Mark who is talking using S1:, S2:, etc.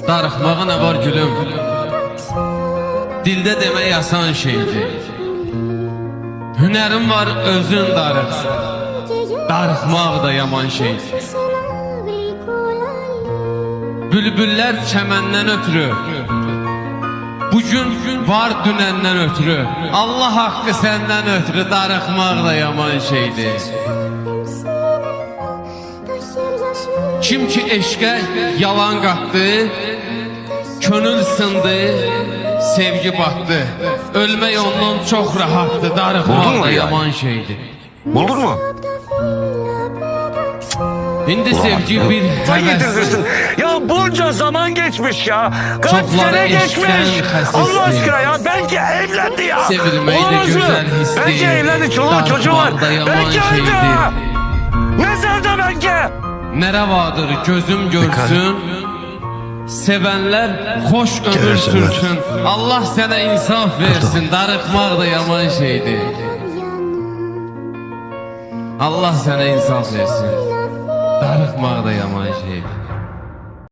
S1: Darıxmağa nə var gülüm? Dildə demək asan şeydir. Hünərin var özün darıx. Darıxmaq da yaman şeydir. Bülbüllər çəməndən ötürü, bugün var dünəndən ötürü, Allah haqqı səndən ötürü darıxmaq da yaman şeydir. Kim ki eşqə yalan qatdı, könül sındı, sevgi batdı. Ölmək ondan çox rahatdır, darıxmaq da yaman şeydir.
S2: Buldun mu?
S1: İndi sevgi bir
S2: Sen
S1: həvəsdir.
S2: getirirsin. Ya bunca zaman geçmiş ya. Kaç
S1: Çokları
S2: sene
S1: eşkten
S2: geçmiş.
S1: hasistir.
S2: Allah aşkına ya. Belki evlendi ya.
S1: Sevilmeyi de
S2: Olamaz mı?
S1: güzel histir.
S2: Belki evlendi. Çoluğu çocuğu var.
S1: Darıxmaq da yaman
S2: Belki öldü.
S1: şeydir.
S2: Mezarda belki.
S1: Nə rəvadır gözüm görsün, sevənlər xoş ömür sürsün. Allah sənə insaf versin, darıxmaq da yaman şeydir. Allah sənə insaf versin, darıxmaq da yaman şeydir.